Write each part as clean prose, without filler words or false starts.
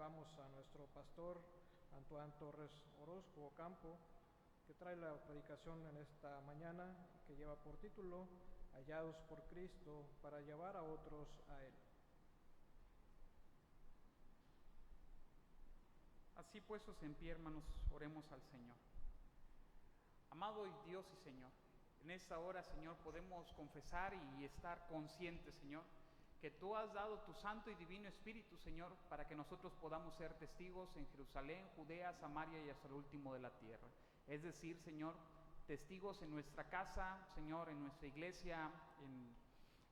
recibamos a nuestro pastor Antoine Torres Orozco Ocampo, que trae la predicación en esta mañana, que lleva por título Hallados por Cristo para llevar a otros a Él. Así puestos en pie, hermanos, oremos al Señor. Amado Dios y Señor, en esta hora, Señor, podemos confesar y estar conscientes, Señor, que Tú has dado Tu Santo y Divino Espíritu, Señor, para que nosotros podamos ser testigos en Jerusalén, Judea, Samaria y hasta el último de la tierra. Es decir, Señor, testigos en nuestra casa, Señor, en nuestra iglesia,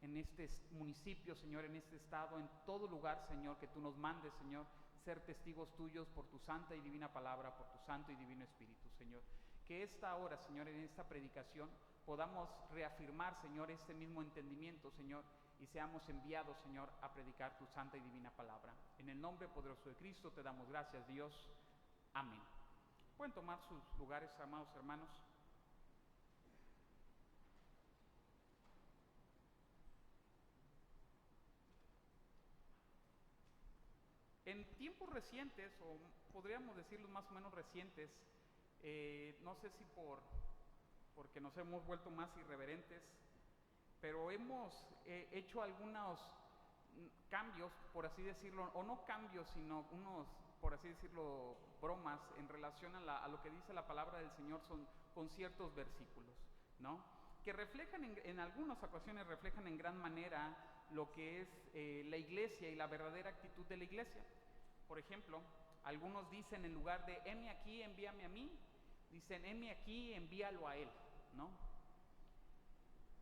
en este municipio, Señor, en este estado, en todo lugar, Señor, que Tú nos mandes, Señor, ser testigos Tuyos por Tu santa y divina palabra, por Tu Santo y Divino Espíritu, Señor. Que esta hora, Señor, en esta predicación, podamos reafirmar, Señor, este mismo entendimiento, Señor, y seamos enviados, Señor, a predicar Tu santa y divina palabra. En el nombre poderoso de Cristo te damos gracias, Dios. Amén. Pueden tomar sus lugares, amados hermanos. En tiempos recientes, o podríamos decirlo más o menos recientes, no sé si porque nos hemos vuelto más irreverentes, pero hemos hecho algunos cambios, por así decirlo, o no cambios, sino unos, por así decirlo, bromas en relación a lo que dice la palabra del Señor con ciertos versículos, ¿no? Que reflejan en algunas ocasiones reflejan en gran manera lo que es la iglesia y la verdadera actitud de la iglesia. Por ejemplo, algunos dicen, en lugar de heme aquí, envíame a mí, dicen heme aquí, envíalo a él, ¿no?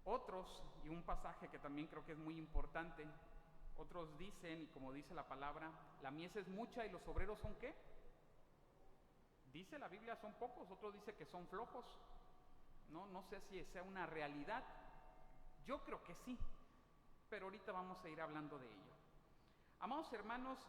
Otros, y un pasaje que también creo que es muy importante, otros dicen, y como dice la palabra, la mies es mucha y los obreros son ¿qué? Dice la Biblia son pocos, otros dice que son flojos. No sé si sea una realidad. Yo creo que sí, pero ahorita vamos a ir hablando de ello. Amados hermanos,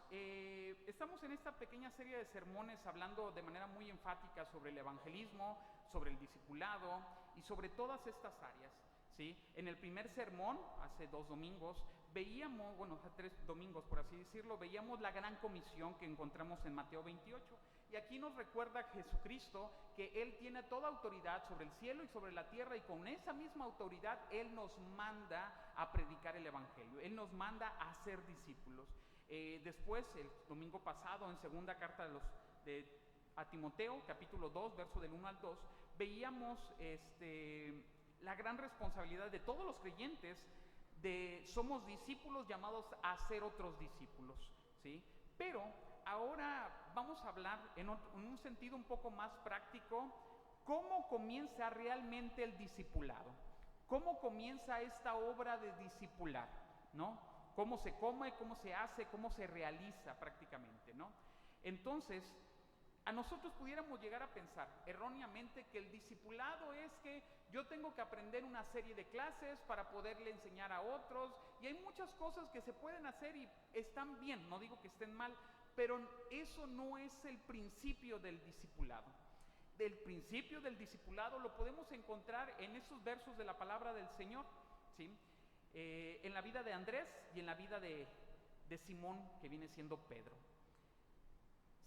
estamos en esta pequeña serie de sermones hablando de manera muy enfática sobre el evangelismo, sobre el discipulado y sobre todas estas áreas, ¿sí? En el primer sermón, hace 2 domingos, veíamos, hace 3 domingos por así decirlo, veíamos la gran comisión que encontramos en Mateo 28. Y aquí nos recuerda Jesucristo que Él tiene toda autoridad sobre el cielo y sobre la tierra, y con esa misma autoridad Él nos manda a predicar el evangelio, Él nos manda a ser discípulos. Después, el domingo pasado, en segunda carta a Timoteo, capítulo 2, verso del 1 al 2, veíamos la gran responsabilidad de todos los creyentes somos discípulos llamados a ser otros discípulos, ¿sí? Pero ahora vamos a hablar en un sentido un poco más práctico, cómo comienza realmente el discipulado, cómo comienza esta obra de discipular, ¿no? Cómo se come, cómo se hace, cómo se realiza prácticamente, ¿no? Entonces, a nosotros pudiéramos llegar a pensar erróneamente que el discipulado es que yo tengo que aprender una serie de clases para poderle enseñar a otros, y hay muchas cosas que se pueden hacer y están bien, no digo que estén mal, pero eso no es el principio del discipulado. El principio del discipulado lo podemos encontrar en esos versos de la palabra del Señor, ¿sí? En la vida de Andrés y en la vida de Simón, que viene siendo Pedro.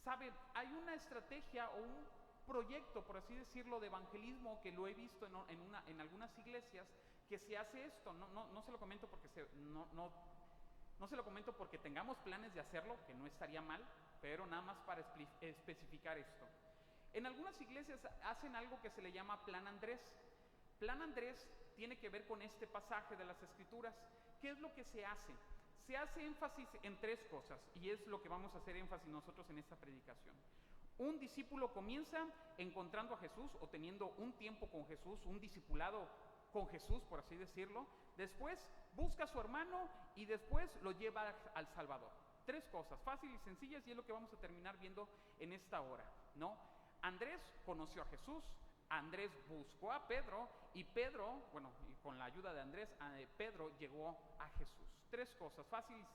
Saben, hay una estrategia o un proyecto, por así decirlo, de evangelismo que lo he visto en algunas iglesias, que se hace esto. No se lo comento porque no se lo comento porque tengamos planes de hacerlo, que no estaría mal, pero nada más para especificar esto. En algunas iglesias hacen algo que se le llama Plan Andrés. Plan Andrés tiene que ver con este pasaje de las Escrituras. ¿Qué es lo que se hace? Se hace énfasis en 3 cosas, y es lo que vamos a hacer énfasis nosotros en esta predicación. Un discípulo comienza encontrando a Jesús o teniendo un tiempo con Jesús, un discipulado con Jesús, por así decirlo. Después busca a su hermano y después lo lleva al Salvador. 3 cosas fáciles y sencillas, y es lo que vamos a terminar viendo en esta hora, ¿no? Andrés conoció a Jesús, Andrés buscó a Pedro, y Pedro, y con la ayuda de Andrés, Pedro llegó a Jesús. 3 cosas fáciles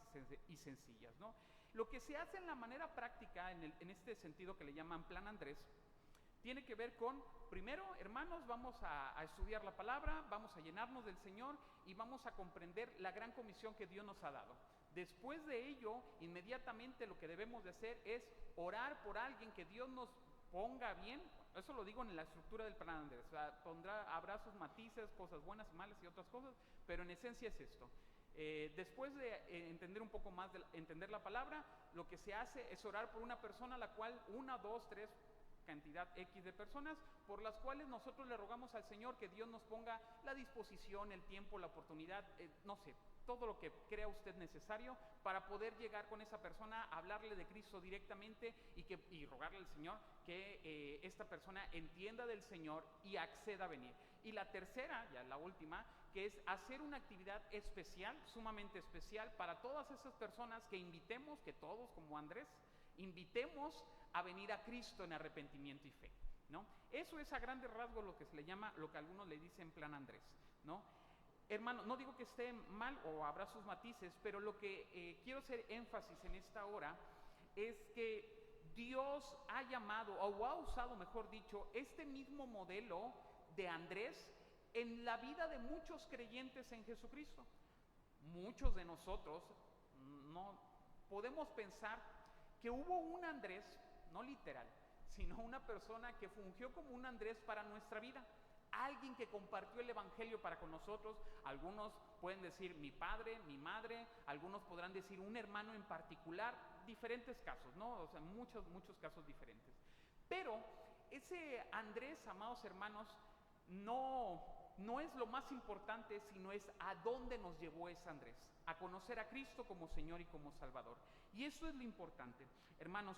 y sencillas, ¿no? Lo que se hace en la manera práctica, en este sentido que le llaman Plan Andrés, tiene que ver con, primero, hermanos, vamos a estudiar la palabra, vamos a llenarnos del Señor y vamos a comprender la gran comisión que Dios nos ha dado. Después de ello, inmediatamente lo que debemos de hacer es orar por alguien que Dios nos ponga bien. Eso lo digo en la estructura del plan Andrés. O sea, habrá sus matices, cosas buenas y malas y otras cosas, pero en esencia es esto. Después de entender un poco más, entender la palabra, lo que se hace es orar por una persona, la cual, 1, 2, 3, cantidad X de personas, por las cuales nosotros le rogamos al Señor que Dios nos ponga la disposición, el tiempo, la oportunidad, no sé, todo lo que crea usted necesario para poder llegar con esa persona, hablarle de Cristo directamente y rogarle al Señor que esta persona entienda del Señor y acceda a venir. Y la tercera, ya la última, que es hacer una actividad especial, sumamente especial, para todas esas personas que invitemos, que todos como Andrés, invitemos a venir a Cristo en arrepentimiento y fe, ¿no? Eso es a grandes rasgos lo que se le llama, lo que algunos le dicen plan Andrés, ¿no? Hermano, no digo que esté mal o habrá sus matices, pero lo que quiero hacer énfasis en esta hora es que Dios ha llamado, o ha usado, mejor dicho, este mismo modelo de Andrés en la vida de muchos creyentes en Jesucristo. Muchos de nosotros no podemos pensar que hubo un Andrés, no literal, sino una persona que fungió como un Andrés para nuestra vida. Alguien que compartió el evangelio para con nosotros. Algunos pueden decir mi padre, mi madre, algunos podrán decir un hermano en particular, diferentes casos, ¿no? O sea, muchos casos diferentes. Pero ese Andrés, amados hermanos, no es lo más importante, sino es a dónde nos llevó ese Andrés, a conocer a Cristo como Señor y como Salvador. Y eso es lo importante, hermanos.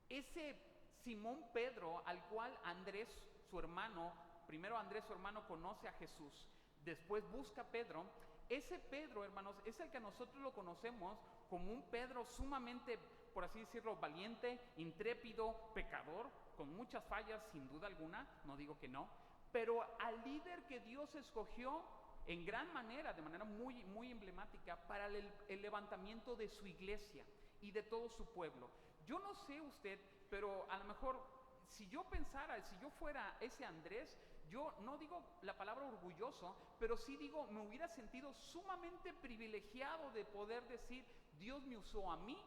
Ese Simón Pedro, al cual Andrés, su hermano, primero Andrés, su hermano, conoce a Jesús, después busca a Pedro. Ese Pedro, hermanos, es el que nosotros lo conocemos como un Pedro sumamente, por así decirlo, valiente, intrépido, pecador, con muchas fallas, sin duda alguna, no digo que no, pero al líder que Dios escogió en gran manera, de manera muy, muy emblemática, para el levantamiento de su iglesia y de todo su pueblo. Yo no sé usted, pero a lo mejor si yo pensara, si yo fuera ese Andrés, yo no digo la palabra orgulloso, pero sí digo, me hubiera sentido sumamente privilegiado de poder decir, Dios me usó a mí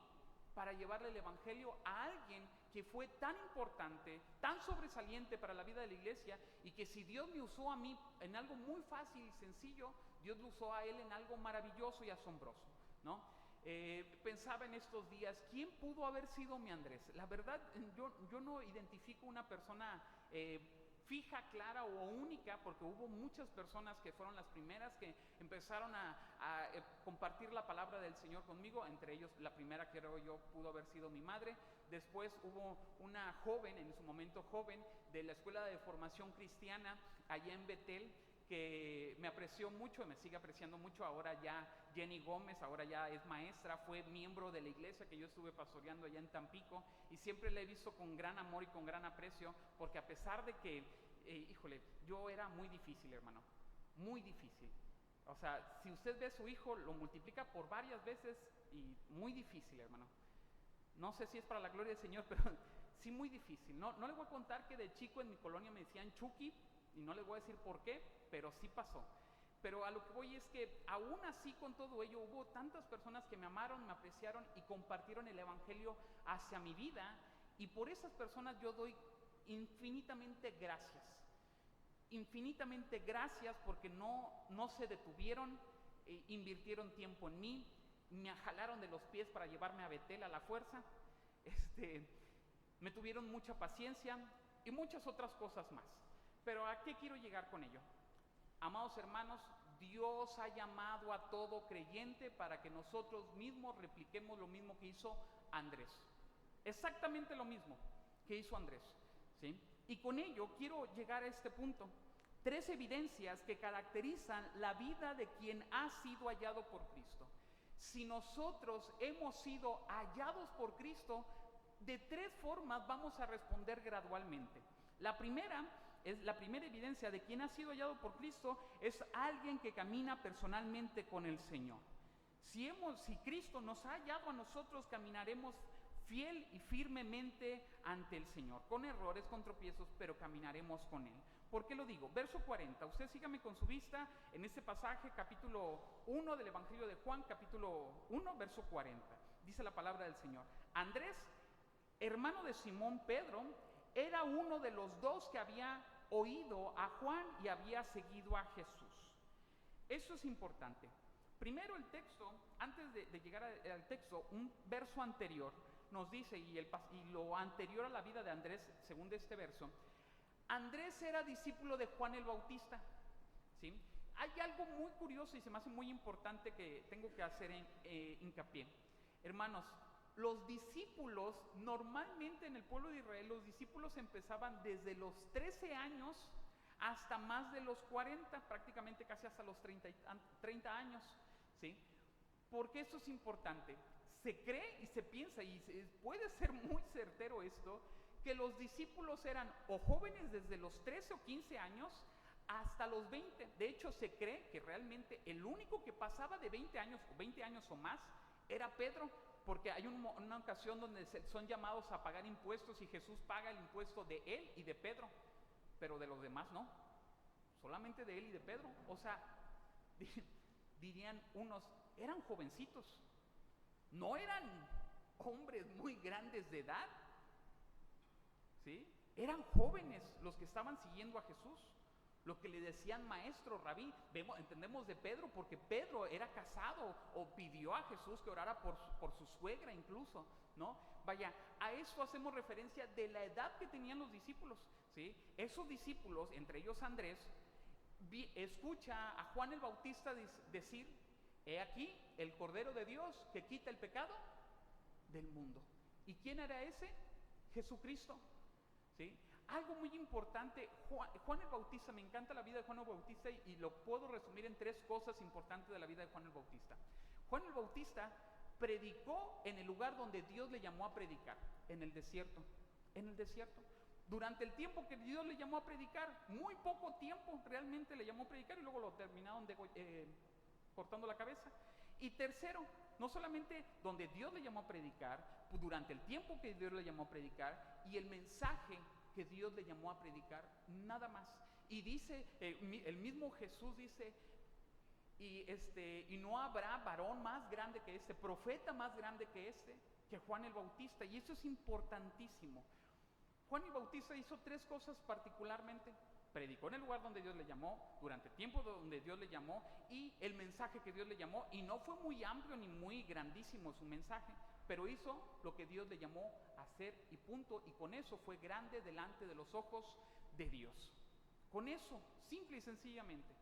para llevarle el evangelio a alguien que fue tan importante, tan sobresaliente para la vida de la iglesia, y que si Dios me usó a mí en algo muy fácil y sencillo, Dios lo usó a él en algo maravilloso y asombroso, ¿no? Pensaba en estos días, ¿quién pudo haber sido mi Andrés? La verdad, yo no identifico una persona fija, clara o única, porque hubo muchas personas que fueron las primeras que empezaron a compartir la palabra del Señor conmigo. Entre ellos, la primera, creo yo, pudo haber sido mi madre. Después hubo una joven, en su momento joven, de la Escuela de Formación Cristiana allá en Betel, que me apreció mucho y me sigue apreciando mucho. Ahora ya Jenny Gómez, ahora ya es maestra, fue miembro de la iglesia que yo estuve pastoreando allá en Tampico, y siempre la he visto con gran amor y con gran aprecio, porque a pesar de que, híjole, yo era muy difícil, hermano, muy difícil. O sea, si usted ve a su hijo, lo multiplica por varias veces y muy difícil, hermano. No sé si es para la gloria del Señor, pero sí muy difícil. No le voy a contar que de chico en mi colonia me decían Chucky, y no les voy a decir por qué, pero sí pasó. Pero a lo que voy es que aún así, con todo ello, hubo tantas personas que me amaron, me apreciaron y compartieron el evangelio hacia mi vida, y por esas personas yo doy infinitamente gracias. Infinitamente gracias, porque no se detuvieron, invirtieron tiempo en mí, me jalaron de los pies para llevarme a Betel a la fuerza, me tuvieron mucha paciencia y muchas otras cosas más. Pero ¿a qué quiero llegar con ello? Amados hermanos, Dios ha llamado a todo creyente para que nosotros mismos repliquemos lo mismo que hizo Andrés. Exactamente lo mismo que hizo Andrés, ¿sí? Y con ello quiero llegar a este punto. 3 evidencias que caracterizan la vida de quien ha sido hallado por Cristo. Si nosotros hemos sido hallados por Cristo, de 3 formas vamos a responder gradualmente. La primera evidencia de quien ha sido hallado por Cristo es alguien que camina personalmente con el Señor. Si Cristo nos ha hallado a nosotros, caminaremos fiel y firmemente ante el Señor, con errores, con tropiezos, pero caminaremos con Él. ¿Por qué lo digo? Verso 40, usted sígame con su vista en este pasaje, capítulo 1 del Evangelio de Juan, capítulo 1, verso 40. Dice la palabra del Señor. Andrés, hermano de Simón Pedro, era uno de los dos que había oído a Juan y había seguido a Jesús. Eso es importante. Primero el texto, antes de llegar al texto, un verso anterior nos dice, y lo anterior a la vida de Andrés, según este verso, Andrés era discípulo de Juan el Bautista, ¿sí? Hay algo muy curioso y se me hace muy importante que tengo que hacer hincapié. Hermanos, los discípulos, normalmente en el pueblo de Israel, los discípulos empezaban desde los 13 años hasta más de los 40, prácticamente casi hasta los 30 años, ¿sí? Porque esto es importante. Se cree y se piensa, y puede ser muy certero esto, que los discípulos eran o jóvenes desde los 13 o 15 años hasta los 20. De hecho, se cree que realmente el único que pasaba de 20 años o más era Pedro, porque hay una ocasión donde son llamados a pagar impuestos y Jesús paga el impuesto de él y de Pedro, pero de los demás no, solamente de él y de Pedro. O sea, dirían unos, eran jovencitos, no eran hombres muy grandes de edad, ¿sí? Eran jóvenes los que estaban siguiendo a Jesús, lo que le decían maestro, rabí. Entendemos de Pedro porque Pedro era casado o pidió a Jesús que orara por su suegra incluso, ¿no? Vaya, a eso hacemos referencia de la edad que tenían los discípulos, ¿sí? Esos discípulos, entre ellos Andrés, escucha a Juan el Bautista decir, he aquí el Cordero de Dios que quita el pecado del mundo. ¿Y quién era ese? Jesucristo, ¿sí? Algo muy importante, Juan el Bautista, me encanta la vida de Juan el Bautista y lo puedo resumir en 3 cosas importantes de la vida de Juan el Bautista. Juan el Bautista predicó en el lugar donde Dios le llamó a predicar, en el desierto, Durante el tiempo que Dios le llamó a predicar, muy poco tiempo realmente le llamó a predicar y luego lo terminaron cortando la cabeza. Y tercero, no solamente donde Dios le llamó a predicar, durante el tiempo que Dios le llamó a predicar y el mensaje que Dios le llamó a predicar, nada más. Y dice, el mismo Jesús dice, y no habrá varón más grande que este, profeta más grande que Juan el Bautista. Y eso es importantísimo. Juan el Bautista hizo 3 cosas particularmente. Predicó en el lugar donde Dios le llamó, durante el tiempo donde Dios le llamó, y el mensaje que Dios le llamó, y no fue muy amplio ni muy grandísimo su mensaje, pero hizo lo que Dios le llamó a hacer y punto, y con eso fue grande delante de los ojos de Dios. Con eso, simple y sencillamente.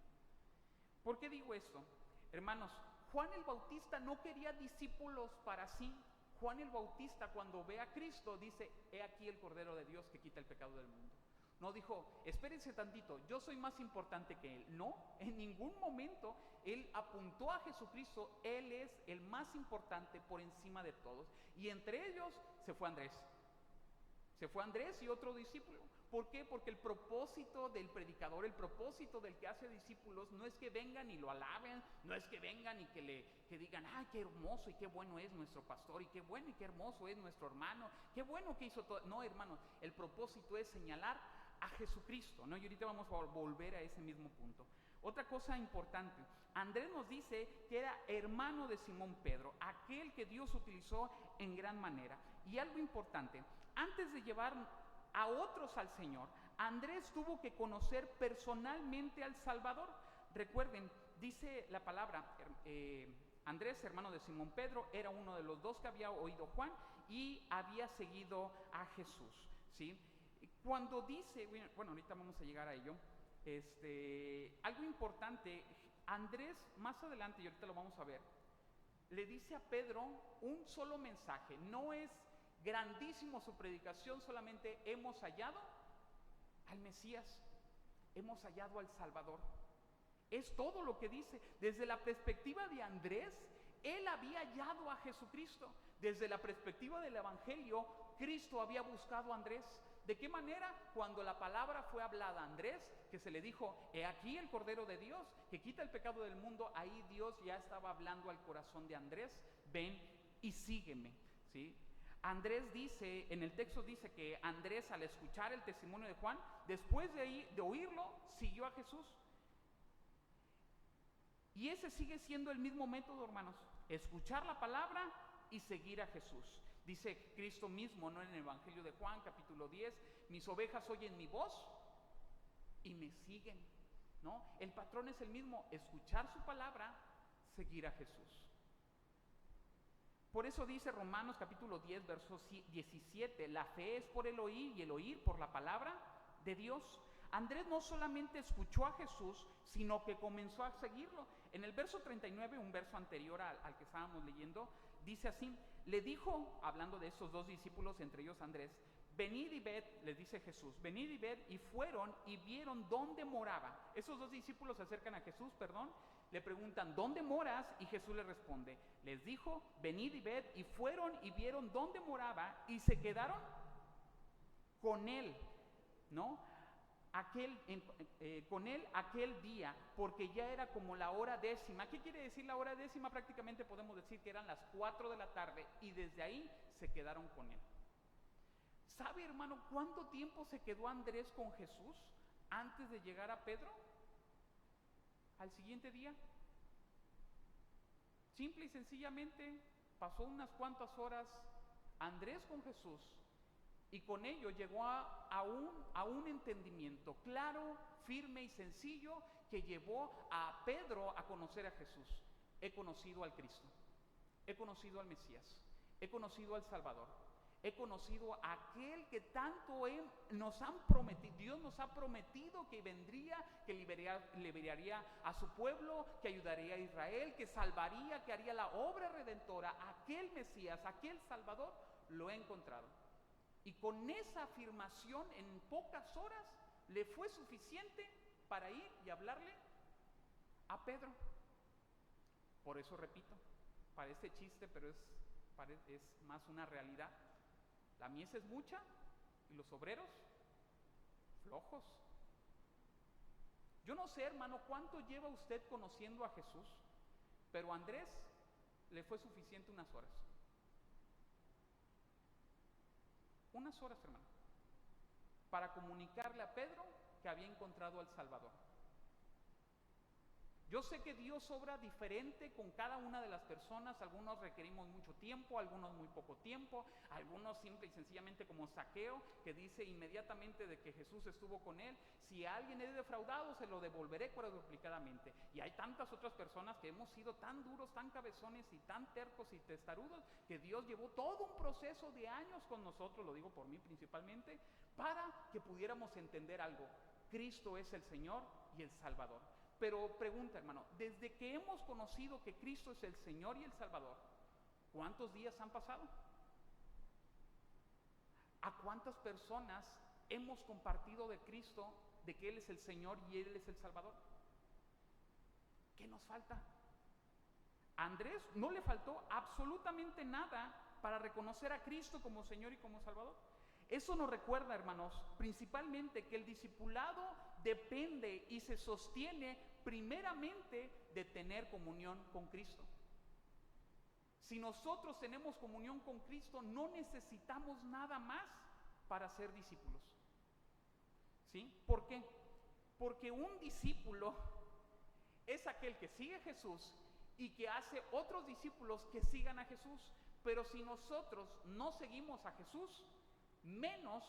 ¿Por qué digo esto? Hermanos, Juan el Bautista no quería discípulos para sí. Juan el Bautista, cuando ve a Cristo, dice, he aquí el Cordero de Dios que quita el pecado del mundo. No dijo, espérense tantito, yo soy más importante que él. No, en ningún momento él apuntó a Jesucristo. Él es el más importante por encima de todos. Y entre ellos se fue Andrés. Se fue Andrés y otro discípulo. ¿Por qué? Porque el propósito del predicador, el propósito del que hace discípulos, no es que vengan y lo alaben, no es que vengan y que digan, ay, qué hermoso y qué bueno es nuestro pastor, y qué bueno y qué hermoso es nuestro hermano, qué bueno que hizo todo. No, hermanos, el propósito es señalar a Jesucristo, ¿no? Y ahorita vamos a volver a ese mismo punto. Otra cosa importante, Andrés nos dice que era hermano de Simón Pedro, aquel que Dios utilizó en gran manera. Y algo importante, antes de llevar a otros al Señor, Andrés tuvo que conocer personalmente al Salvador. Recuerden, dice la palabra, Andrés, hermano de Simón Pedro, era uno de los 2 que había oído Juan y había seguido a Jesús, ¿sí? Cuando dice, bueno, ahorita vamos a llegar a ello, algo importante, Andrés más adelante, y ahorita lo vamos a ver, le dice a Pedro un solo mensaje. No es grandísimo su predicación, solamente hemos hallado al Mesías, hemos hallado al Salvador. Es todo lo que dice. Desde la perspectiva de Andrés, él había hallado a Jesucristo. Desde la perspectiva del Evangelio, Cristo había buscado a Andrés. ¿De qué manera? Cuando la palabra fue hablada a Andrés, que se le dijo, he aquí el Cordero de Dios, que quita el pecado del mundo, ahí Dios ya estaba hablando al corazón de Andrés, ven y sígueme, ¿sí? Andrés dice, en el texto dice que Andrés, al escuchar el testimonio de Juan, después de oírlo, siguió a Jesús. Y ese sigue siendo el mismo método, hermanos, escuchar la palabra y seguir a Jesús. Dice Cristo mismo, ¿no?, en el Evangelio de Juan, capítulo 10, mis ovejas oyen mi voz y me siguen, ¿no? El patrón es el mismo, escuchar su palabra, seguir a Jesús. Por eso dice Romanos capítulo 10, verso 17, la fe es por el oír y el oír por la palabra de Dios. Andrés no solamente escuchó a Jesús, sino que comenzó a seguirlo. En el verso 39, un verso anterior al que estábamos leyendo, dice así, le dijo, hablando de estos dos discípulos, entre ellos Andrés, venid y ved, les dice Jesús, venid y ved, y fueron y vieron dónde moraba. Esos dos discípulos se acercan a Jesús, le preguntan, ¿dónde moras? Y Jesús les responde, les dijo, venid y ved, y fueron y vieron dónde moraba, y se quedaron con él, ¿no? Con él aquel día, porque ya era como la hora 10:00. ¿Qué quiere decir la hora 10:00? Prácticamente podemos decir que eran las 4 de la tarde, y desde ahí se quedaron con él. ¿Sabe, hermano, cuánto tiempo se quedó Andrés con Jesús antes de llegar a Pedro? Al siguiente día. Simple y sencillamente pasó unas cuantas horas Andrés con Jesús, y con ello llegó a un entendimiento claro, firme y sencillo, que llevó a Pedro a conocer a Jesús. He conocido al Cristo, he conocido al Mesías, he conocido al Salvador, he conocido a aquel que tanto nos han prometido. Dios nos ha prometido que vendría, que liberaría a su pueblo, que ayudaría a Israel, que salvaría, que haría la obra redentora. Aquel Mesías, aquel Salvador, lo he encontrado. Y con esa afirmación, en pocas horas, le fue suficiente para ir y hablarle a Pedro. Por eso repito, parece chiste, pero es más una realidad. La mies es mucha y los obreros flojos. Yo no sé, hermano, cuánto lleva usted conociendo a Jesús, pero a Andrés le fue suficiente unas horas. Unas horas, hermano, para comunicarle a Pedro que había encontrado al Salvador. Yo sé que Dios obra diferente con cada una de las personas. Algunos requerimos mucho tiempo, algunos muy poco tiempo, algunos simple y sencillamente como Zaqueo, que dice inmediatamente de que Jesús estuvo con él, si a alguien he defraudado, se lo devolveré cuadruplicadamente. Y hay tantas otras personas que hemos sido tan duros, tan cabezones y tan tercos y testarudos, que Dios llevó todo un proceso de años con nosotros, lo digo por mí principalmente, para que pudiéramos entender algo: Cristo es el Señor y el Salvador. Pero pregunta, hermano, desde que hemos conocido que Cristo es el Señor y el Salvador, ¿cuántos días han pasado? ¿A cuántas personas hemos compartido de Cristo, de que Él es el Señor y Él es el Salvador? ¿Qué nos falta? A Andrés no le faltó absolutamente nada para reconocer a Cristo como Señor y como Salvador. Eso nos recuerda, hermanos, principalmente que el discipulado depende y se sostiene primeramente de tener comunión con Cristo. Si nosotros tenemos comunión con Cristo, no necesitamos nada más para ser discípulos. ¿Sí? ¿Por qué? Porque un discípulo es aquel que sigue a Jesús y que hace otros discípulos que sigan a Jesús. Pero si nosotros no seguimos a Jesús, menos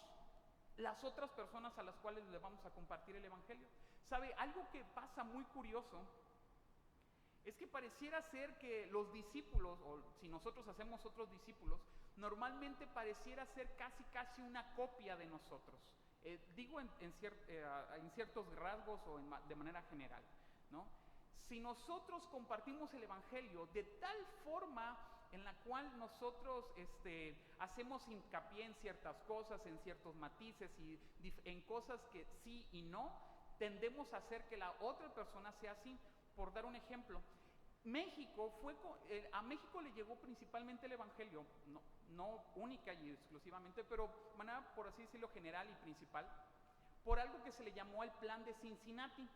las otras personas a las cuales le vamos a compartir el Evangelio. ¿Sabe? Algo que pasa muy curioso es que pareciera ser que los discípulos, o si nosotros hacemos otros discípulos, normalmente pareciera ser casi una copia de nosotros. Digo en ciertos rasgos o de manera general, ¿no? Si nosotros compartimos el Evangelio de tal forma en la cual nosotros hacemos hincapié en ciertas cosas, en ciertos matices y en cosas que sí y no, tendemos a hacer que la otra persona sea así. Por dar un ejemplo, a México le llegó principalmente el Evangelio, no única y exclusivamente, pero de manera, por así decirlo, general y principal, por algo que se le llamó el Plan de Cincinnati.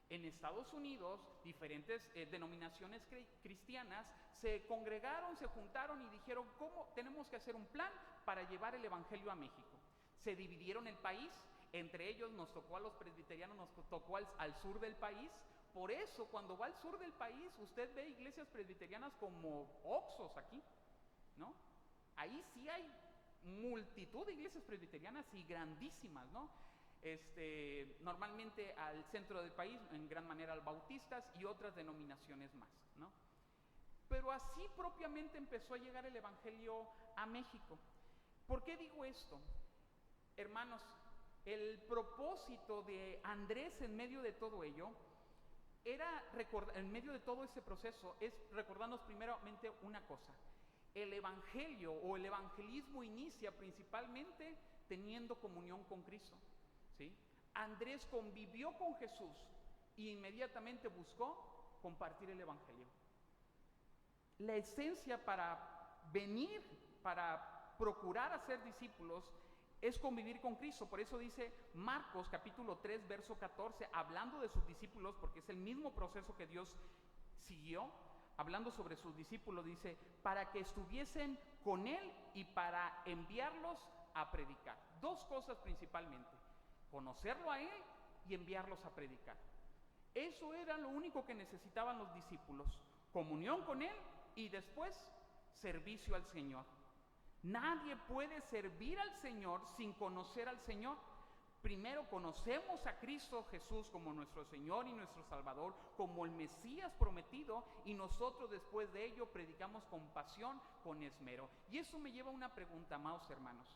En Estados Unidos, diferentes denominaciones cristianas se congregaron, se juntaron y dijeron, ¿cómo tenemos que hacer un plan para llevar el evangelio a México? Se dividieron el país, entre ellos nos tocó a los presbiterianos, nos tocó al sur del país. Por eso, cuando va al sur del país, usted ve iglesias presbiterianas como Oxxos aquí, ¿no? Ahí sí hay multitud de iglesias presbiterianas y grandísimas, ¿no? Normalmente al centro del país, en gran manera al bautistas y otras denominaciones más, ¿no? Pero así propiamente empezó a llegar el evangelio a México. ¿Por qué digo esto? Hermanos, el propósito de Andrés en medio de todo ello era en medio de todo ese proceso, es recordarnos primeramente una cosa: el evangelio o el evangelismo inicia principalmente teniendo comunión con Cristo, ¿sí? Andrés convivió con Jesús e inmediatamente buscó compartir el evangelio. La esencia para venir, para procurar hacer discípulos, es convivir con Cristo. Por eso dice Marcos capítulo 3 verso 14, hablando de sus discípulos, porque es el mismo proceso que Dios siguió, hablando sobre sus discípulos, dice, para que estuviesen con Él y para enviarlos a predicar. Dos cosas principalmente: conocerlo a Él y enviarlos a predicar. Eso era lo único que necesitaban los discípulos: comunión con Él y después servicio al Señor. Nadie puede servir al Señor sin conocer al Señor. Primero conocemos a Cristo Jesús como nuestro Señor y nuestro Salvador, como el Mesías prometido, y nosotros después de ello predicamos con pasión, con esmero. Y eso me lleva a una pregunta, amados hermanos.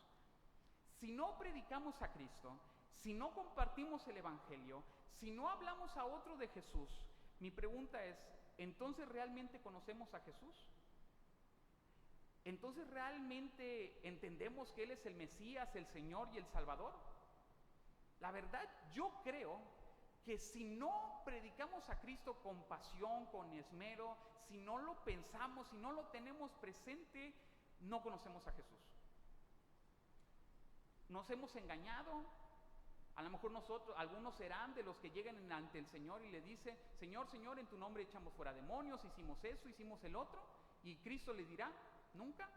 Si no predicamos a Cristo, si no compartimos el Evangelio, si no hablamos a otro de Jesús, mi pregunta es, ¿entonces realmente conocemos a Jesús? ¿Entonces realmente entendemos que Él es el Mesías, el Señor y el Salvador? La verdad, yo creo que si no predicamos a Cristo con pasión, con esmero, si no lo pensamos, si no lo tenemos presente, no conocemos a Jesús. Nos hemos engañado. A lo mejor nosotros, algunos serán de los que llegan ante el Señor y le dicen, Señor, Señor, en tu nombre echamos fuera demonios, hicimos eso, hicimos el otro, y Cristo les dirá, nunca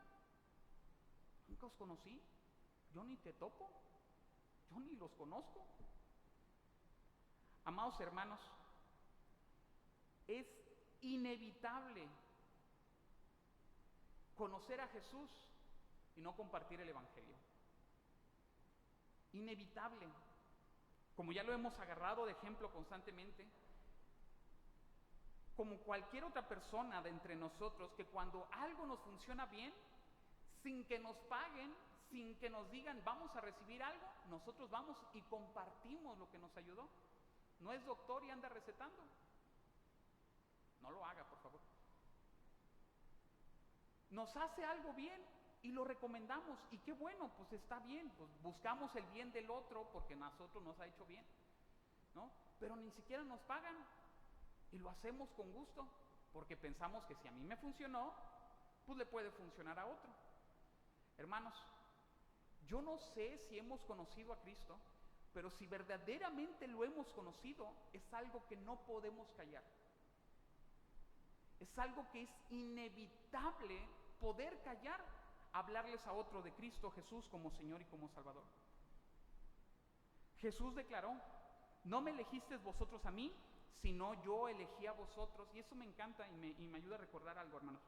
os conocí, yo ni te topo, yo ni los conozco. Amados hermanos, es inevitable conocer a Jesús y no compartir el Evangelio. Inevitable. Como ya lo hemos agarrado de ejemplo constantemente, como cualquier otra persona de entre nosotros, que cuando algo nos funciona bien, sin que nos paguen, sin que nos digan vamos a recibir algo, nosotros vamos y compartimos lo que nos ayudó. No es doctor y anda recetando. No lo haga, por favor. Nos hace algo bien y lo recomendamos, y qué bueno, pues está bien, pues buscamos el bien del otro porque a nosotros nos ha hecho bien, ¿no? Pero ni siquiera nos pagan y lo hacemos con gusto porque pensamos que si a mí me funcionó, pues le puede funcionar a otro. Hermanos, yo no sé si hemos conocido a Cristo, pero si verdaderamente lo hemos conocido, es algo que no podemos callar. Es algo que es inevitable poder callar, hablarles a otro de Cristo Jesús como Señor y como Salvador. Jesús declaró, no me elegisteis vosotros a mí, sino yo elegí a vosotros. Y eso me encanta y me ayuda a recordar algo, hermanos.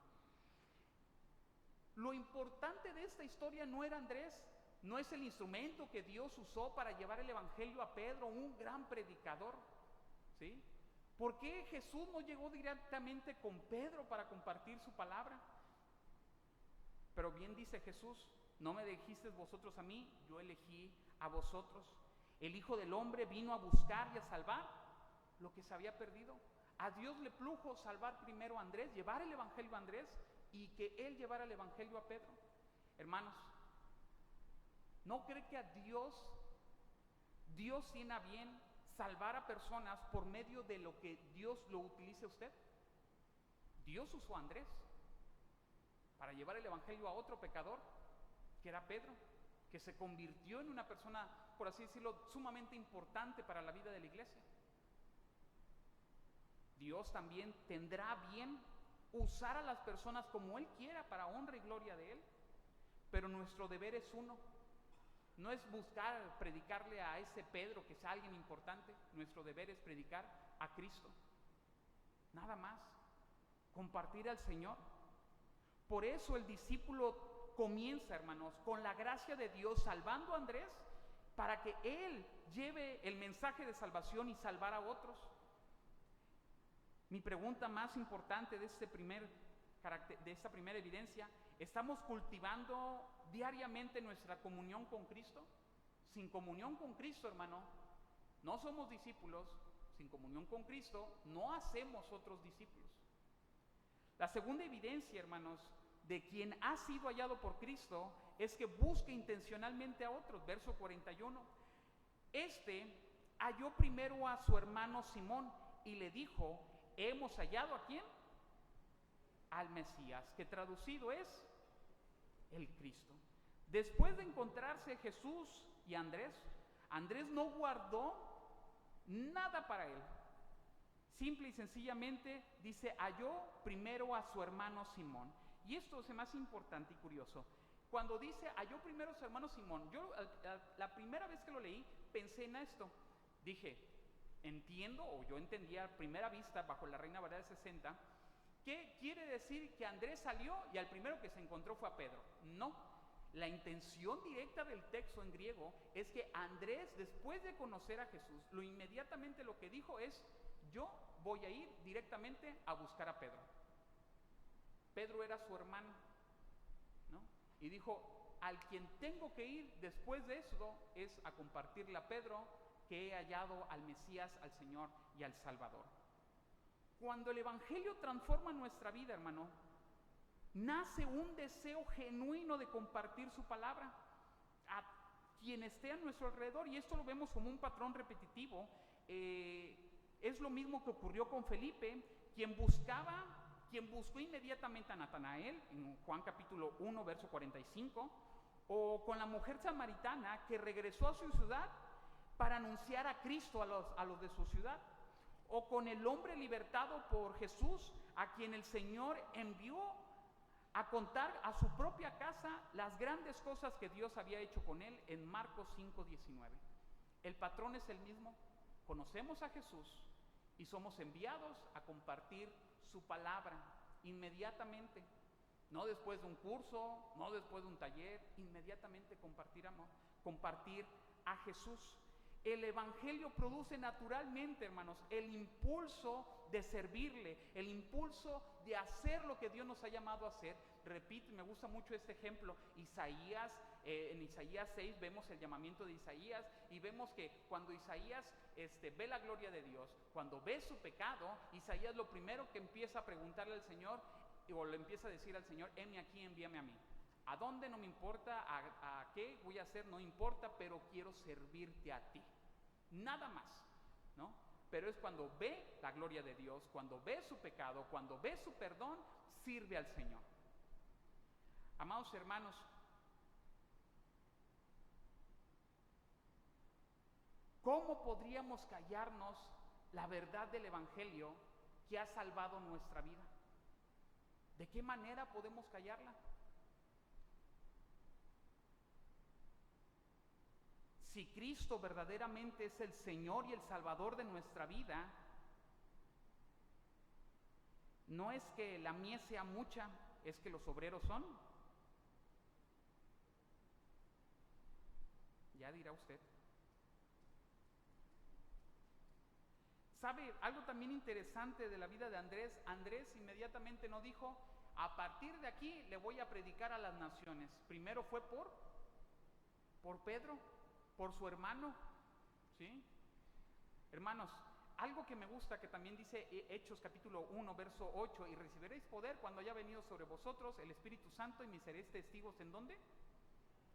Lo importante de esta historia no era Andrés, no es el instrumento que Dios usó para llevar el Evangelio a Pedro, un gran predicador, ¿sí? ¿Por qué Jesús no llegó directamente con Pedro para compartir su palabra? Pero bien dice Jesús, no me elegisteis vosotros a mí, yo elegí a vosotros. El Hijo del Hombre vino a buscar y a salvar lo que se había perdido. A Dios le plujo salvar primero a Andrés, llevar el Evangelio a Andrés, y que él llevara el Evangelio a Pedro. Hermanos, ¿no cree que a Dios tiene a bien salvar a personas por medio de lo que Dios lo utilice a usted? Dios usó a Andrés para llevar el Evangelio a otro pecador, que era Pedro, que se convirtió en una persona, por así decirlo, sumamente importante para la vida de la iglesia. Dios también tendrá bien usar a las personas como Él quiera para honra y gloria de Él. Pero nuestro deber es uno. No es buscar predicarle a ese Pedro que sea alguien importante. Nuestro deber es predicar a Cristo. Nada más. Compartir al Señor. Por eso el discípulo comienza, hermanos, con la gracia de Dios salvando a Andrés para que él lleve el mensaje de salvación y salvar a otros. Mi pregunta más importante de esta primera evidencia: ¿estamos cultivando diariamente nuestra comunión con Cristo? Sin comunión con Cristo, hermano, no somos discípulos. Sin comunión con Cristo no hacemos otros discípulos. La segunda evidencia, hermanos, de quien ha sido hallado por Cristo es que busque intencionalmente a otros. Verso 41. Este halló primero a su hermano Simón y le dijo: ¿hemos hallado a quién? Al Mesías, que traducido es el Cristo. Después de encontrarse Jesús y Andrés, Andrés no guardó nada para él. Simple y sencillamente dice: halló primero a su hermano Simón. Y esto se me hace importante y curioso. Cuando dice halló primero a su hermano Simón, yo la primera vez que lo leí pensé en esto. Dije, entiendo, o yo entendía a primera vista bajo la Reina Valera de 60, ¿qué quiere decir que Andrés salió y al primero que se encontró fue a Pedro? No. La intención directa del texto en griego es que Andrés, después de conocer a Jesús, inmediatamente lo que dijo es: yo voy a ir directamente a buscar a Pedro. Pedro era su hermano, ¿no? Y dijo: al quien tengo que ir después de eso es a compartirle a Pedro que he hallado al Mesías, al Señor y al Salvador. Cuando el Evangelio transforma nuestra vida, hermano, nace un deseo genuino de compartir su palabra a quien esté a nuestro alrededor, y esto lo vemos como un patrón repetitivo. Es lo mismo que ocurrió con Felipe, quien buscó inmediatamente a Natanael, en Juan capítulo 1, verso 45, o con la mujer samaritana que regresó a su ciudad para anunciar a Cristo a los de su ciudad, o con el hombre libertado por Jesús, a quien el Señor envió a contar a su propia casa las grandes cosas que Dios había hecho con él en Marcos 5:19. El patrón es el mismo. Conocemos a Jesús y somos enviados a compartir su palabra inmediatamente, no después de un curso, no después de un taller, inmediatamente compartir a Jesús. El Evangelio produce naturalmente, hermanos, el impulso de servirle, el impulso de hacer lo que Dios nos ha llamado a hacer. Repito, me gusta mucho este ejemplo. En Isaías 6 vemos el llamamiento de Isaías y vemos que cuando Isaías ve la gloria de Dios, cuando ve su pecado, Isaías lo primero que empieza a preguntarle al Señor, o le empieza a decir al Señor: heme aquí, envíame a mí. ¿A dónde? No me importa, ¿a qué voy a hacer? No importa, pero quiero servirte a ti. Nada más, ¿no? Pero es cuando ve la gloria de Dios, cuando ve su pecado, cuando ve su perdón, sirve al Señor. Amados hermanos, ¿cómo podríamos callarnos la verdad del Evangelio que ha salvado nuestra vida? ¿De qué manera podemos callarla? Si Cristo verdaderamente es el Señor y el Salvador de nuestra vida, no es que la mies sea mucha, es que los obreros son. Ya dirá usted. ¿Sabe algo también interesante de la vida de Andrés? Andrés inmediatamente no dijo: a partir de aquí le voy a predicar a las naciones. Primero fue por Pedro, por su hermano, ¿sí? Hermanos, algo que me gusta que también dice Hechos capítulo 1, verso 8: y recibiréis poder cuando haya venido sobre vosotros el Espíritu Santo, y me seréis testigos. ¿En dónde?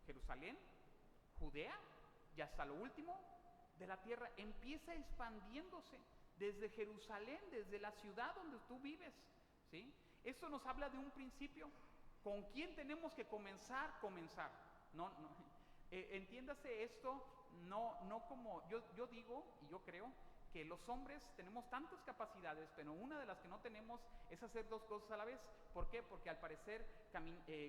Jerusalén, Judea y hasta lo último de la tierra. Empieza expandiéndose desde Jerusalén, desde la ciudad donde tú vives, ¿sí? Esto nos habla de un principio. ¿Con quién tenemos que comenzar? Entiéndase esto, no como yo digo y yo creo que los hombres tenemos tantas capacidades, pero una de las que no tenemos es hacer dos cosas a la vez. ¿Por qué? Porque al parecer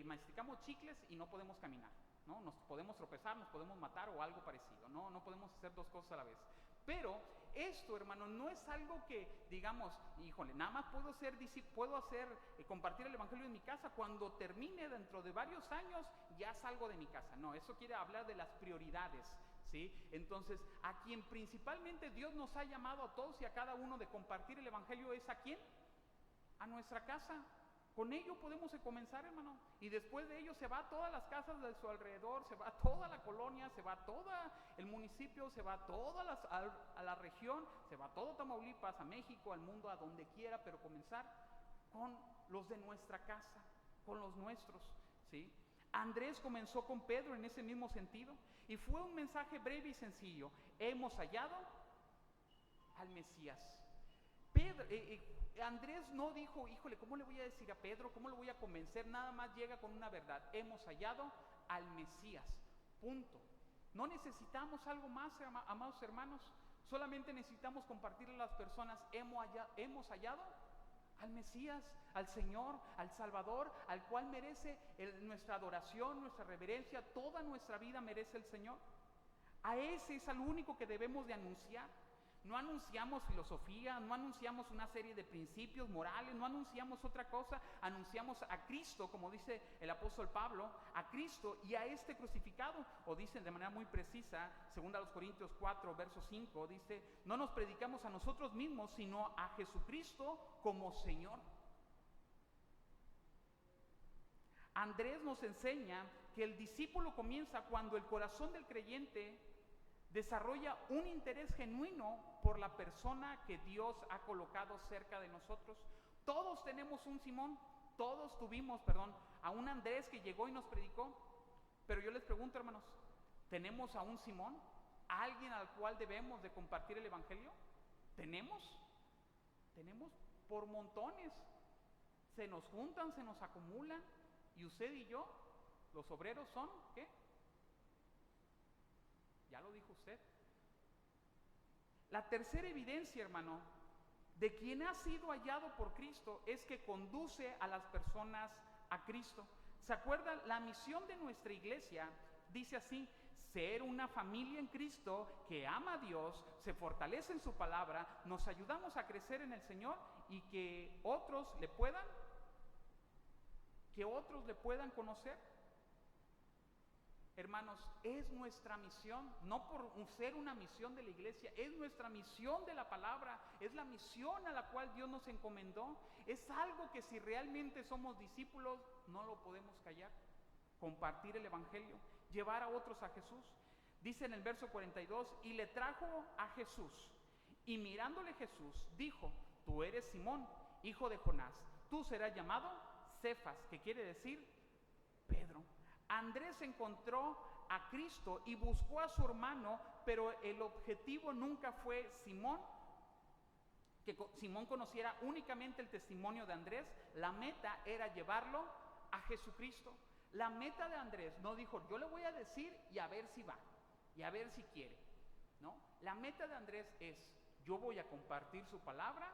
masticamos chicles y no podemos caminar, ¿no? Nos podemos tropezar, nos podemos matar o algo parecido, ¿no? No podemos hacer dos cosas a la vez. Pero esto, hermano, no es algo que digamos, híjole, nada más puedo compartir el evangelio en mi casa. Cuando termine dentro de varios años, ya salgo de mi casa. No, eso quiere hablar de las prioridades, ¿sí? Entonces, a quien principalmente Dios nos ha llamado a todos y a cada uno de compartir el evangelio es ¿a quién? A nuestra casa. Con ello podemos comenzar, hermano, y después de ello se va a todas las casas de su alrededor, se va a toda la colonia, se va a todo el municipio, se va a toda a la región, se va a todo Tamaulipas, a México, al mundo, a donde quiera, pero comenzar con los de nuestra casa, con los nuestros, ¿sí? Andrés comenzó con Pedro en ese mismo sentido, y fue un mensaje breve y sencillo: hemos hallado al Mesías. Andrés no dijo, híjole, ¿cómo le voy a decir a Pedro? ¿Cómo lo voy a convencer? Nada más llega con una verdad: hemos hallado al Mesías, punto. No necesitamos algo más, amados hermanos. Solamente necesitamos compartirle a las personas: hemos hallado al Mesías, al Señor, al Salvador, al cual merece nuestra adoración, nuestra reverencia. Toda nuestra vida merece el Señor. A ese es al único que debemos de anunciar. No anunciamos filosofía, no anunciamos una serie de principios morales, no anunciamos otra cosa. Anunciamos a Cristo, como dice el apóstol Pablo, a Cristo y a este crucificado. O dicen de manera muy precisa, 2 Corintios 4, verso 5, dice: no nos predicamos a nosotros mismos, sino a Jesucristo como Señor. Andrés nos enseña que el discípulo comienza cuando el corazón del creyente desarrolla un interés genuino por la persona que Dios ha colocado cerca de nosotros. Todos tenemos un Simón, todos tuvimos, a un Andrés que llegó y nos predicó. Pero yo les pregunto, hermanos, ¿tenemos a un Simón? ¿A alguien al cual debemos de compartir el evangelio? ¿Tenemos por montones. Se nos juntan, se nos acumulan, y usted y yo, los obreros, son, ¿qué? Ya lo dijo usted. La tercera evidencia, hermano, de quien ha sido hallado por Cristo es que conduce a las personas a Cristo. ¿Se acuerdan? La misión de nuestra iglesia dice así: ser una familia en Cristo que ama a Dios, se fortalece en su palabra, nos ayudamos a crecer en el Señor y que otros le puedan conocer. Hermanos, es nuestra misión, no por ser una misión de la iglesia, es nuestra misión de la palabra, es la misión a la cual Dios nos encomendó. Es algo que si realmente somos discípulos no lo podemos callar. Compartir el evangelio, llevar a otros a Jesús. Dice en el verso 42: y le trajo a Jesús, y mirándole Jesús dijo: tú eres Simón, hijo de Jonás, tú serás llamado Cefas, que quiere decir Pedro. Andrés encontró a Cristo y buscó a su hermano, pero el objetivo nunca fue que Simón conociera únicamente el testimonio de Andrés. La meta era llevarlo a Jesucristo. La meta de Andrés no dijo: yo le voy a decir y a ver si va, y a ver si quiere. No, la meta de Andrés es: yo voy a compartir su palabra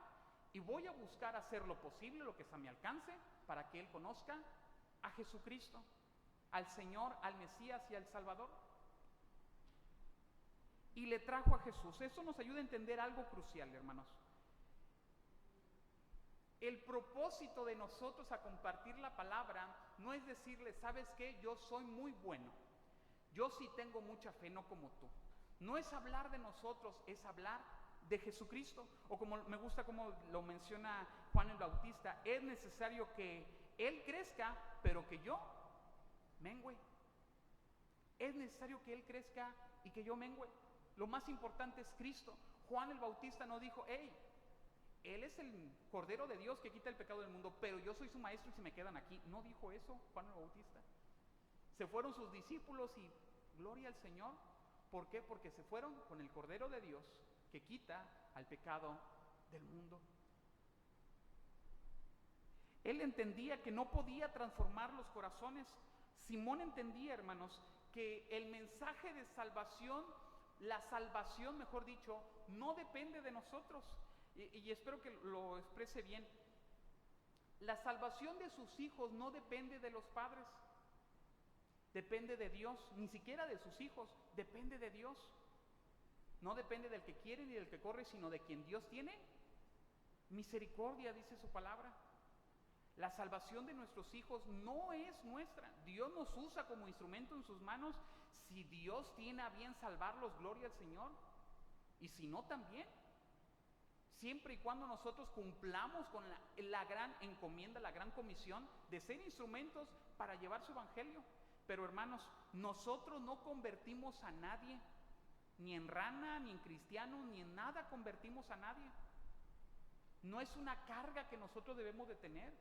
y voy a buscar hacer lo posible, lo que está a mi alcance, para que él conozca a Jesucristo, al Señor, al Mesías y al Salvador. Y le trajo a Jesús. Eso nos ayuda a entender algo crucial, hermanos. El propósito de nosotros a compartir la palabra no es decirle: ¿sabes qué? Yo soy muy bueno, yo sí tengo mucha fe, no como tú. No es hablar de nosotros, es hablar de Jesucristo. O como me gusta como lo menciona Juan el Bautista: es necesario que Él crezca, pero que yo mengüe. Es necesario que Él crezca y que yo mengüe. Lo más importante es Cristo. Juan el Bautista no dijo: hey, Él es el Cordero de Dios que quita el pecado del mundo, pero yo soy su maestro y se me quedan aquí. No dijo eso Juan el Bautista. Se fueron sus discípulos y gloria al Señor. ¿Por qué? Porque se fueron con el Cordero de Dios que quita al pecado del mundo. Él entendía que no podía transformar los corazones. Simón entendía, hermanos, que el mensaje de salvación la salvación, mejor dicho, no depende de nosotros. Y espero que lo exprese bien. La salvación de sus hijos no depende de los padres, depende de Dios, ni siquiera de sus hijos, depende de Dios. No depende del que quiere ni del que corre, sino de quien Dios tiene misericordia, dice su palabra. La salvación de nuestros hijos no es nuestra. Dios nos usa como instrumento en sus manos. Si Dios tiene a bien salvarlos, gloria al Señor. Y si no, también. Siempre y cuando nosotros cumplamos con la gran encomienda, la gran comisión de ser instrumentos para llevar su evangelio. Pero hermanos, nosotros no convertimos a nadie, ni en rana, ni en cristiano, ni en nada convertimos a nadie. No es una carga que nosotros debemos de tener.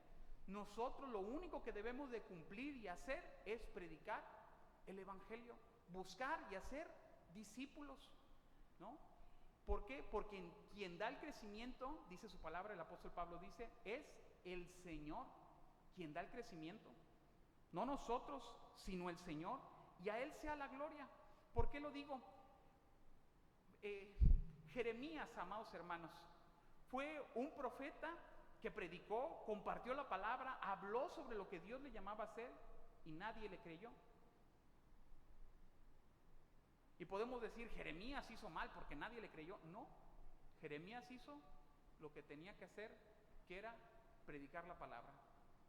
Nosotros lo único que debemos de cumplir y hacer es predicar el evangelio, buscar y hacer discípulos, ¿no? ¿Por qué? Porque quien da el crecimiento, dice su palabra, el apóstol Pablo dice, es el Señor quien da el crecimiento. No nosotros, sino el Señor, y a Él sea la gloria. ¿Por qué lo digo? Jeremías, amados hermanos, fue un profeta que predicó, compartió la palabra, habló sobre lo que Dios le llamaba a hacer y nadie le creyó. Y podemos decir, Jeremías hizo mal porque nadie le creyó. No, Jeremías hizo lo que tenía que hacer, que era predicar la palabra,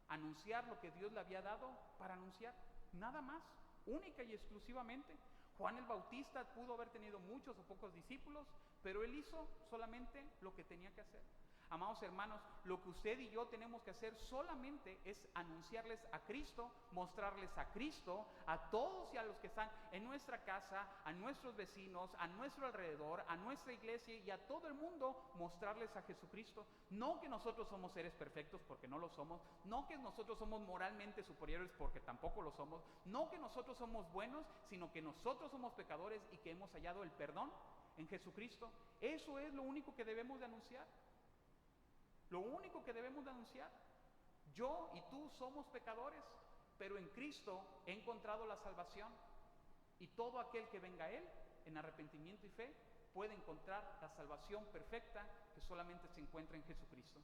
anunciar lo que Dios le había dado para anunciar, nada más, única y exclusivamente. Juan el Bautista pudo haber tenido muchos o pocos discípulos, pero él hizo solamente lo que tenía que hacer. Amados hermanos, lo que usted y yo tenemos que hacer solamente es anunciarles a Cristo, mostrarles a Cristo, a todos y a los que están en nuestra casa, a nuestros vecinos, a nuestro alrededor, a nuestra iglesia y a todo el mundo, mostrarles a Jesucristo. No que nosotros somos seres perfectos, porque no lo somos. No que nosotros somos moralmente superiores, porque tampoco lo somos. No que nosotros somos buenos, sino que nosotros somos pecadores y que hemos hallado el perdón en Jesucristo. Eso es lo único que debemos de anunciar. Lo único que debemos de anunciar. Yo y tú somos pecadores, pero en Cristo he encontrado la salvación. Y todo aquel que venga a Él en arrepentimiento y fe puede encontrar la salvación perfecta que solamente se encuentra en Jesucristo.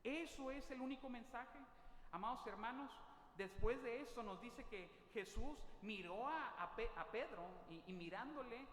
Eso es el único mensaje. Amados hermanos, después de eso nos dice que Jesús miró a Pedro y mirándole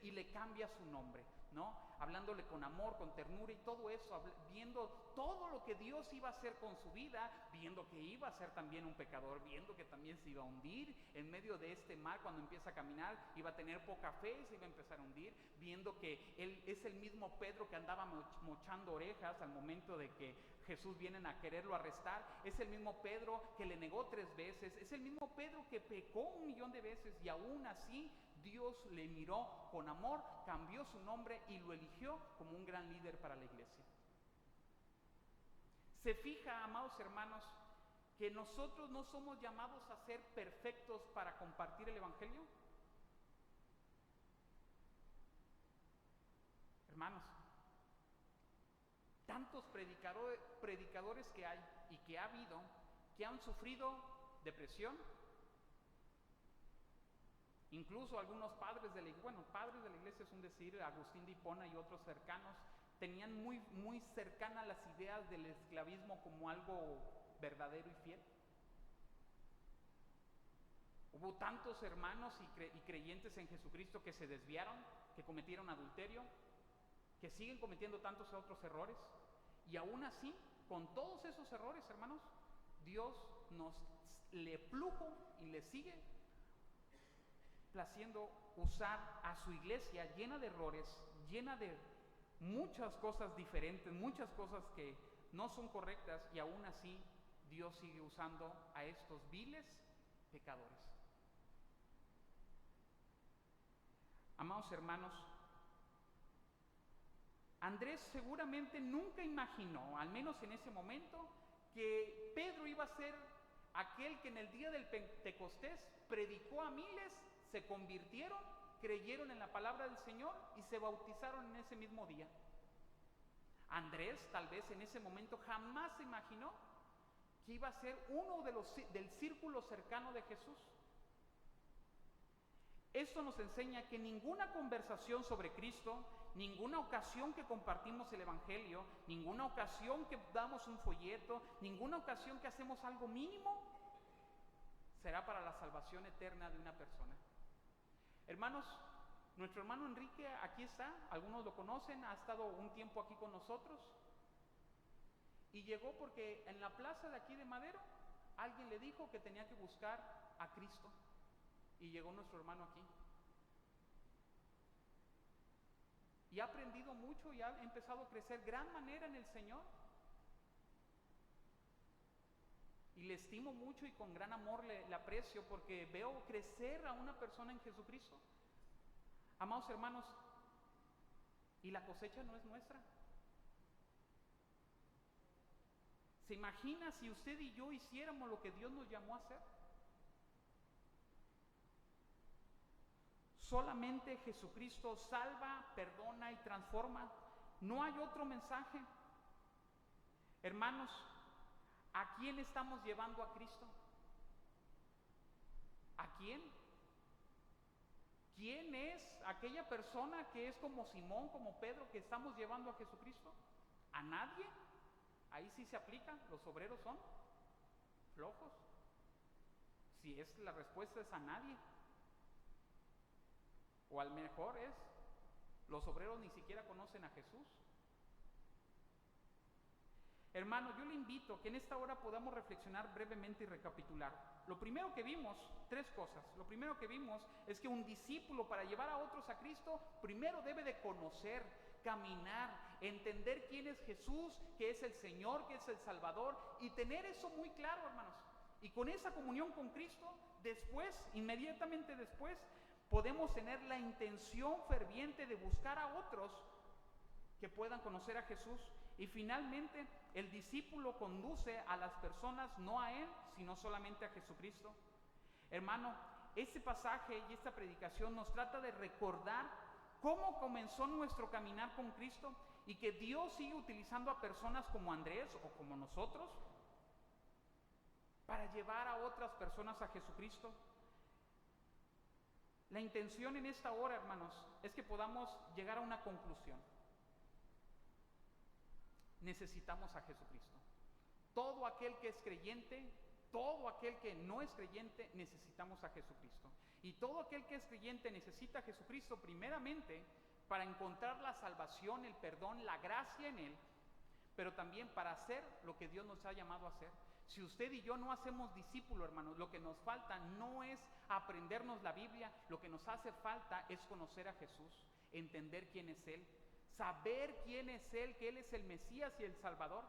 y le cambia su nombre, ¿no? Hablándole con amor, con ternura y todo eso, viendo todo lo que Dios iba a hacer con su vida, viendo que iba a ser también un pecador, viendo que también se iba a hundir en medio de este mar cuando empieza a caminar, iba a tener poca fe, se iba a empezar a hundir, viendo que él es el mismo Pedro que andaba mochando orejas al momento de que Jesús viene a quererlo arrestar, es el mismo Pedro que le negó 3 veces, es el mismo Pedro que pecó 1,000,000 de veces y aún así Dios le miró con amor, cambió su nombre y lo eligió como un gran líder para la iglesia. ¿Se fija, amados hermanos, que nosotros no somos llamados a ser perfectos para compartir el evangelio? Hermanos, tantos predicadores que hay y que ha habido, que han sufrido depresión, incluso algunos padres de la iglesia es un decir, Agustín de Hipona y otros cercanos, tenían muy cercanas las ideas del esclavismo como algo verdadero y fiel. Hubo tantos hermanos y creyentes en Jesucristo que se desviaron, que cometieron adulterio, que siguen cometiendo tantos otros errores, y aún así, con todos esos errores, hermanos, Dios le plujo y le sigue placiendo usar a su iglesia llena de errores, llena de muchas cosas diferentes, muchas cosas que no son correctas, y aún así Dios sigue usando a estos viles pecadores. Amados hermanos, Andrés seguramente nunca imaginó, al menos en ese momento, que Pedro iba a ser aquel que en el día del Pentecostés predicó a miles, se convirtieron, creyeron en la palabra del Señor y se bautizaron en ese mismo día. Andrés tal vez en ese momento jamás se imaginó que iba a ser uno del círculo cercano de Jesús. Esto nos enseña que ninguna conversación sobre Cristo, ninguna ocasión que compartimos el Evangelio, ninguna ocasión que damos un folleto, ninguna ocasión que hacemos algo mínimo, será para la salvación eterna de una persona. Hermanos, nuestro hermano Enrique aquí está, algunos lo conocen, ha estado un tiempo aquí con nosotros y llegó porque en la plaza de aquí de Madero alguien le dijo que tenía que buscar a Cristo y llegó nuestro hermano aquí. Y ha aprendido mucho y ha empezado a crecer gran manera en el Señor. Y le estimo mucho y con gran amor le aprecio porque veo crecer a una persona en Jesucristo. Amados hermanos, y la cosecha no es nuestra. ¿Se imagina si usted y yo hiciéramos lo que Dios nos llamó a hacer? Solamente Jesucristo salva, perdona y transforma. No hay otro mensaje. Hermanos, ¿a quién estamos llevando a Cristo? ¿A quién? ¿Quién es aquella persona que es como Simón, como Pedro, que estamos llevando a Jesucristo? ¿A nadie? Ahí sí se aplica, los obreros son flojos. Si es la respuesta es a nadie. O al mejor es, los obreros ni siquiera conocen a Jesús. Hermano, yo le invito que en esta hora podamos reflexionar brevemente y recapitular. Lo primero que vimos, tres cosas. Lo primero que vimos es que un discípulo para llevar a otros a Cristo, primero debe de conocer, caminar, entender quién es Jesús, que es el Señor, que es el Salvador, y tener eso muy claro, hermanos. Y con esa comunión con Cristo, después, inmediatamente después, podemos tener la intención ferviente de buscar a otros que puedan conocer a Jesús. Y finalmente, el discípulo conduce a las personas no a él, sino solamente a Jesucristo. Hermano, este pasaje y esta predicación nos trata de recordar cómo comenzó nuestro caminar con Cristo y que Dios sigue utilizando a personas como Andrés o como nosotros para llevar a otras personas a Jesucristo. La intención en esta hora, hermanos, es que podamos llegar a una conclusión. Necesitamos a Jesucristo. Todo aquel que es creyente, todo aquel que no es creyente, necesitamos a Jesucristo. Y todo aquel que es creyente necesita a Jesucristo primeramente para encontrar la salvación, el perdón, la gracia en Él, pero también para hacer lo que Dios nos ha llamado a hacer. Si usted y yo no hacemos discípulo, hermanos, lo que nos falta no es aprendernos la Biblia, lo que nos hace falta es conocer a Jesús, entender quién es Él, saber quién es Él, que Él es el Mesías y el Salvador.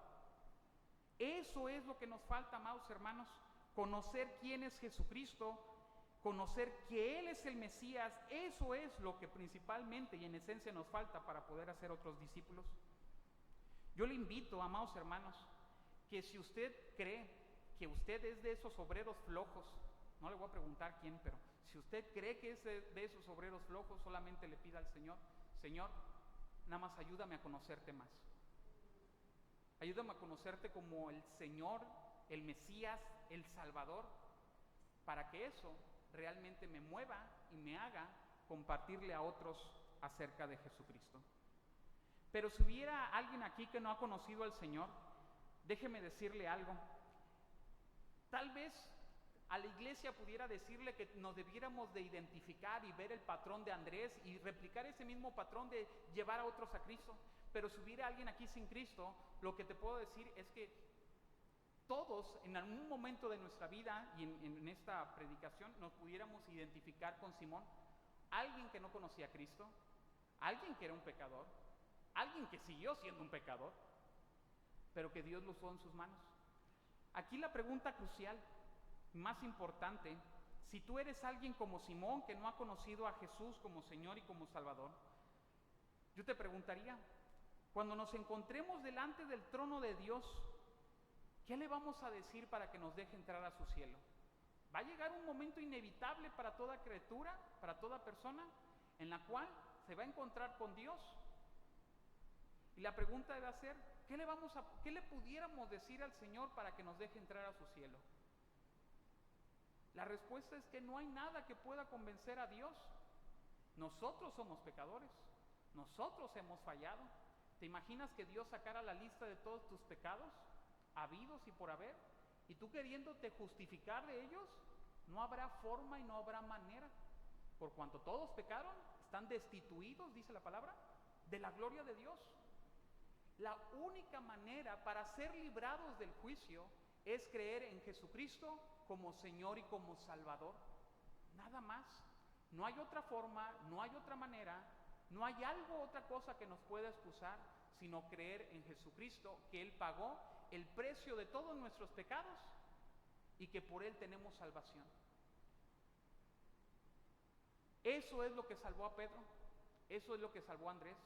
Eso es lo que nos falta, amados hermanos, conocer quién es Jesucristo, conocer que Él es el Mesías. Eso es lo que principalmente y en esencia nos falta para poder hacer otros discípulos. Yo le invito, amados hermanos, que si usted cree que usted es de esos obreros flojos, no le voy a preguntar quién, pero si usted cree que es de esos obreros flojos, solamente le pida al Señor: Señor, nada más ayúdame a conocerte más. Ayúdame a conocerte como el Señor, el Mesías, el Salvador, para que eso realmente me mueva y me haga compartirle a otros acerca de Jesucristo. Pero si hubiera alguien aquí que no ha conocido al Señor, déjeme decirle algo. Tal vez a la iglesia pudiera decirle que nos debiéramos de identificar y ver el patrón de Andrés y replicar ese mismo patrón de llevar a otros a Cristo. Pero si hubiera alguien aquí sin Cristo, lo que te puedo decir es que todos en algún momento de nuestra vida y en esta predicación nos pudiéramos identificar con Simón, alguien que no conocía a Cristo, alguien que era un pecador, alguien que siguió siendo un pecador, pero que Dios lo usó en sus manos. Aquí la pregunta crucial, más importante: si tú eres alguien como Simón que no ha conocido a Jesús como Señor y como Salvador, yo te preguntaría, cuando nos encontremos delante del trono de Dios, ¿qué le vamos a decir para que nos deje entrar a su cielo? Va a llegar un momento inevitable para toda criatura, para toda persona, en la cual se va a encontrar con Dios. Y la pregunta debe ser: ¿qué le pudiéramos decir al Señor para que nos deje entrar a su cielo? La respuesta es que no hay nada que pueda convencer a Dios. Nosotros somos pecadores, nosotros hemos fallado. ¿Te imaginas que Dios sacara la lista de todos tus pecados, habidos y por haber, y tú queriéndote justificar de ellos? No habrá forma y no habrá manera. Por cuanto todos pecaron, están destituidos, dice la palabra, de la gloria de Dios. La única manera para ser librados del juicio es creer en Jesucristo como Señor y como Salvador. Nada más. No hay otra forma, no hay otra manera, no hay algo, otra cosa que nos pueda excusar, sino creer en Jesucristo, que Él pagó el precio de todos nuestros pecados y que por Él tenemos salvación. Eso es lo que salvó a Pedro, eso es lo que salvó a Andrés.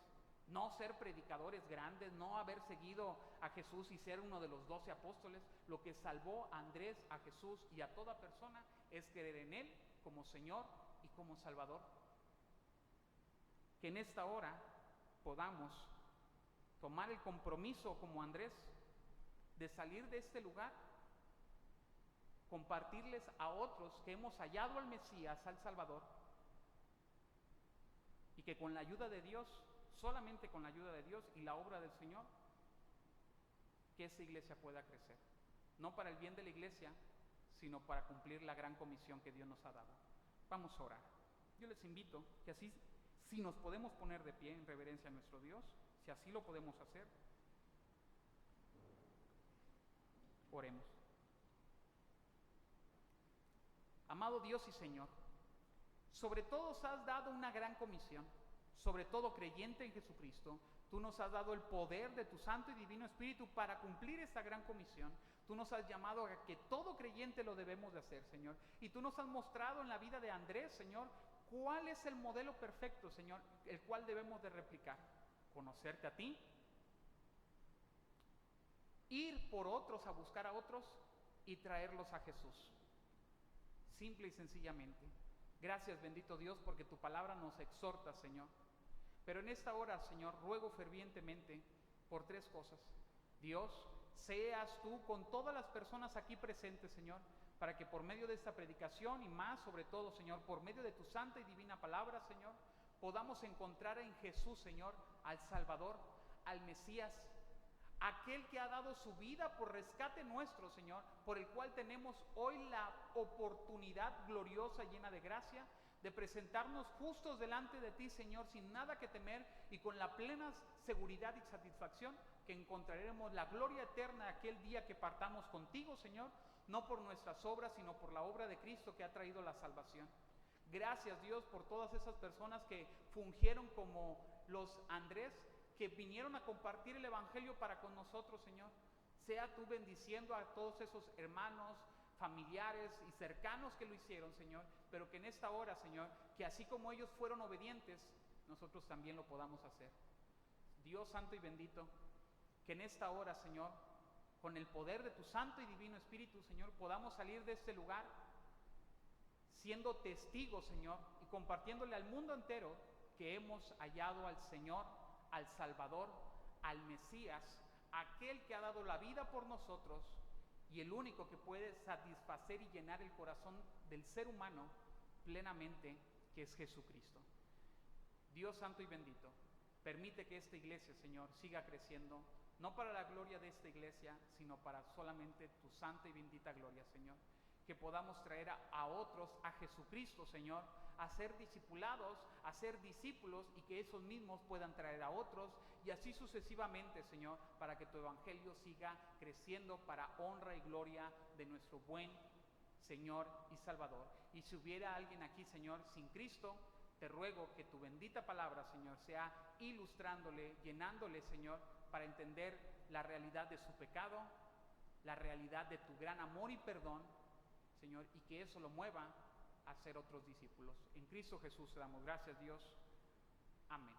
No ser predicadores grandes, no haber seguido a Jesús y ser uno de los 12 apóstoles. Lo que salvó a Andrés, a Jesús y a toda persona es creer en Él como Señor y como Salvador. Que en esta hora podamos tomar el compromiso como Andrés de salir de este lugar, compartirles a otros que hemos hallado al Mesías, al Salvador, y que con la ayuda de Dios, solamente con la ayuda de Dios y la obra del Señor, que esa iglesia pueda crecer. No para el bien de la iglesia, sino para cumplir la gran comisión que Dios nos ha dado. Vamos a orar. Yo les invito que así, si nos podemos poner de pie en reverencia a nuestro Dios, si así lo podemos hacer, oremos. Amado Dios y Señor, sobre todos has dado una gran comisión, sobre todo creyente en Jesucristo. Tú nos has dado el poder de tu Santo y Divino Espíritu para cumplir esta gran comisión. Tú nos has llamado a que todo creyente lo debemos de hacer, Señor. Y tú nos has mostrado en la vida de Andrés, Señor, cuál es el modelo perfecto, Señor, el cual debemos de replicar. Conocerte a ti, ir por otros a buscar a otros y traerlos a Jesús. Simple y sencillamente. Gracias, bendito Dios, porque tu palabra nos exhorta, Señor. Pero en esta hora, Señor, ruego fervientemente por 3 cosas. Dios, seas tú con todas las personas aquí presentes, Señor, para que por medio de esta predicación y más, sobre todo, Señor, por medio de tu santa y divina palabra, Señor, podamos encontrar en Jesús, Señor, al Salvador, al Mesías, aquel que ha dado su vida por rescate nuestro, Señor, por el cual tenemos hoy la oportunidad gloriosa, llena de gracia, de presentarnos justos delante de ti, Señor, sin nada que temer y con la plena seguridad y satisfacción que encontraremos la gloria eterna aquel día que partamos contigo, Señor, no por nuestras obras, sino por la obra de Cristo que ha traído la salvación. Gracias, Dios, por todas esas personas que fungieron como los Andrés, que vinieron a compartir el Evangelio para con nosotros, Señor. Sea tú bendiciendo a todos esos hermanos, familiares y cercanos que lo hicieron, Señor, pero que en esta hora, Señor, que así como ellos fueron obedientes, nosotros también lo podamos hacer. Dios santo y bendito, que en esta hora, Señor, con el poder de tu santo y divino Espíritu, Señor, podamos salir de este lugar siendo testigos, Señor, y compartiéndole al mundo entero que hemos hallado al Señor, al Salvador, al Mesías, aquel que ha dado la vida por nosotros y el único que puede satisfacer y llenar el corazón del ser humano plenamente, que es Jesucristo. Dios santo y bendito, permite que esta iglesia, Señor, siga creciendo, no para la gloria de esta iglesia, sino para solamente tu santa y bendita gloria, Señor. Que podamos traer a otros a Jesucristo, Señor, a ser discipulados, a ser discípulos, y que esos mismos puedan traer a otros, y así sucesivamente, Señor, para que tu evangelio siga creciendo para honra y gloria de nuestro buen Señor y Salvador. Y si hubiera alguien aquí, Señor, sin Cristo, te ruego que tu bendita palabra, Señor, sea ilustrándole, llenándole, Señor, para entender la realidad de su pecado, la realidad de tu gran amor y perdón, Señor, y que eso lo mueva a ser otros discípulos. En Cristo Jesús te damos gracias, Dios. Amén.